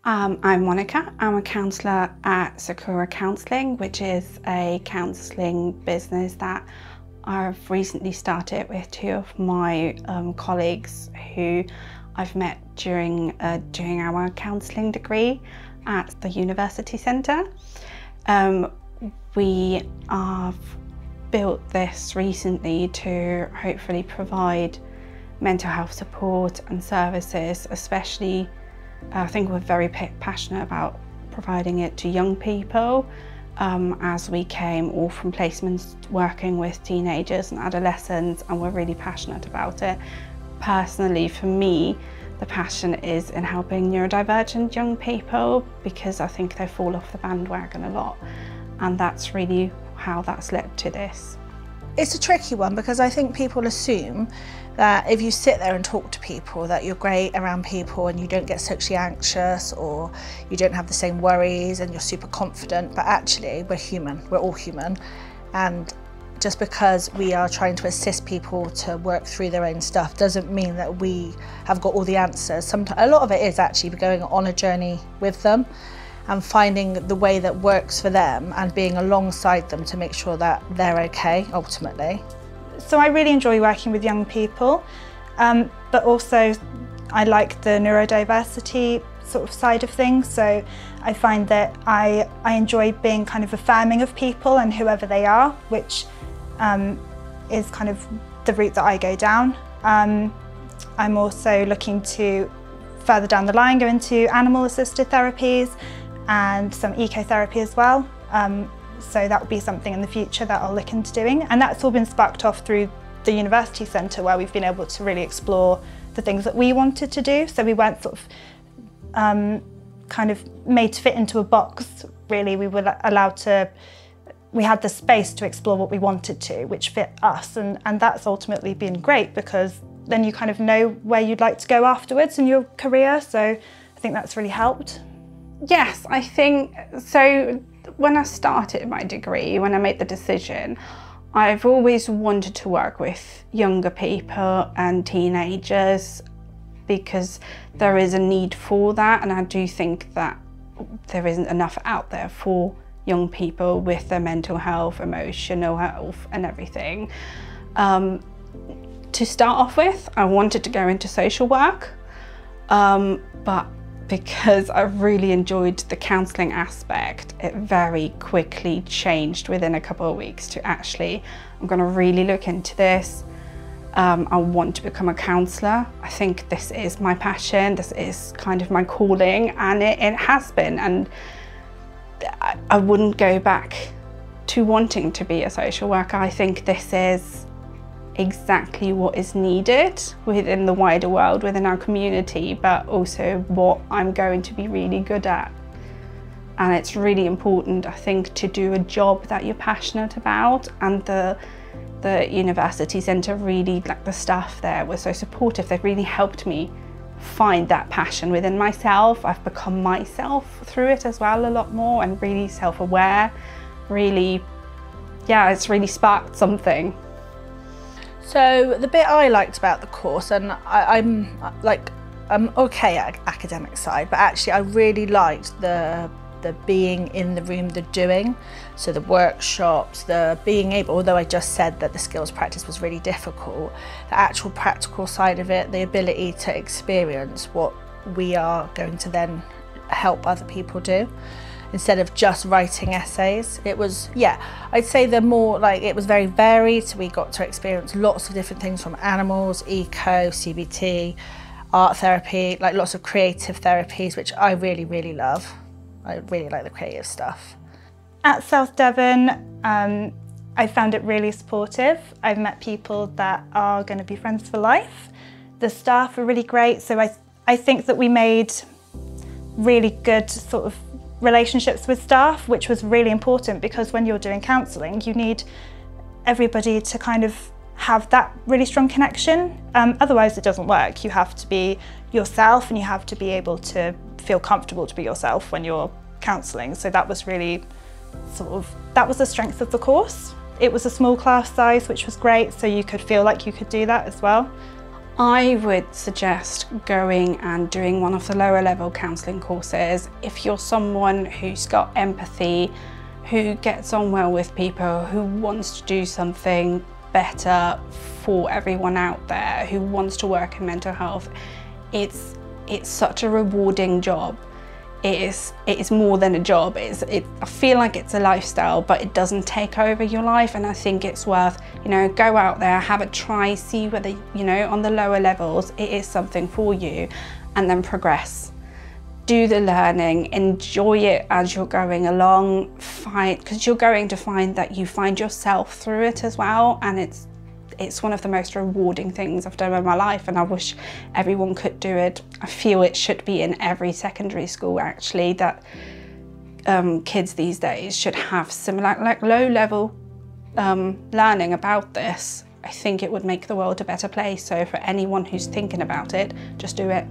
I'm Monica. I'm a counsellor at Sakura Counselling, which is a counselling business that I've recently started with two of my colleagues who I've met during our counselling degree at the university centre. We have built this recently to hopefully provide mental health support and services, especially I think we're very passionate about providing it to young people as we came all from placements working with teenagers and adolescents, and we're really passionate about it. Personally, for me, the passion is in helping neurodivergent young people because I think they fall off the bandwagon a lot, and that's really how that's led to this. It's a tricky one because I think people assume that if you sit there and talk to people that you're great around people and you don't get socially anxious or you don't have the same worries and you're super confident, but actually we're human, we're all human, and just because we are trying to assist people to work through their own stuff doesn't mean that we have got all the answers. Sometimes, a lot of it is actually going on a journey with them and finding the way that works for them and being alongside them to make sure that they're okay, ultimately. So I really enjoy working with young people, but also I like the neurodiversity sort of side of things. So I find that I enjoy being kind of affirming of people and whoever they are, which is kind of the route that I go down. I'm also looking to further down the line go into animal assisted therapies and some ecotherapy as well. So that would be something in the future that I'll look into doing. And that's all been sparked off through the university centre, where we've been able to really explore the things that we wanted to do. So we weren't sort of kind of made to fit into a box, really. We were allowed to, we had the space to explore what we wanted to, which fit us. And that's ultimately been great because then you kind of know where you'd like to go afterwards in your career. So I think that's really helped. Yes, I think so. When I started my degree, when I made the decision, I've always wanted to work with younger people and teenagers because there is a need for that, and I do think that there isn't enough out there for young people with their mental health, emotional health and everything. To start off with, I wanted to go into social work, but because I really enjoyed the counselling aspect, it very quickly changed within a couple of weeks to actually, I'm going to really look into this. I want to become a counsellor. I think this is my passion, this is kind of my calling, and it has been. And I wouldn't go back to wanting to be a social worker. I think this is exactly what is needed within the wider world, within our community, but also what I'm going to be really good at. And it's really important, I think, to do a job that you're passionate about, and the university centre really, like the staff there were so supportive. They've really helped me find that passion within myself. I've become myself through it as well a lot more, and really self-aware. Really, yeah, it's really sparked something. So the bit I liked about the course, and I'm okay at academic side, but actually I really liked the being in the room, the doing. So the workshops, the being able, although I just said that the skills practice was really difficult, the actual practical side of it, the ability to experience what we are going to then help other people do, instead of just writing essays. It was, yeah, I'd say they're more like, it was very varied, so we got to experience lots of different things from animals, eco, CBT, art therapy, like lots of creative therapies, which I really, really love. I really like the creative stuff. At South Devon, I found it really supportive. I've met people that are going to be friends for life. The staff are really great, so I think that we made really good sort of relationships with staff, which was really important, because when you're doing counselling, you need everybody to kind of have that really strong connection. Otherwise it doesn't work. You have to be yourself, and you have to be able to feel comfortable to be yourself when you're counselling. So that was really that was the strength of the course. It was a small class size, which was great, so you could feel like you could do that as well. I would suggest going and doing one of the lower level counselling courses. If you're someone who's got empathy, who gets on well with people, who wants to do something better for everyone out there, who wants to work in mental health, it's such a rewarding job. It is more than a job. I feel like it's a lifestyle, but it doesn't take over your life, and I think it's worth, you know, go out there, have a try, see whether, you know, on the lower levels it is something for you, and then progress. Do the learning, enjoy it as you're going along, because you're going to find that you find yourself through it as well, and it's one of the most rewarding things I've done in my life, and I wish everyone could do it. I feel it should be in every secondary school actually, that kids these days should have similar, like low-level learning about this. I think it would make the world a better place, so for anyone who's thinking about it, just do it.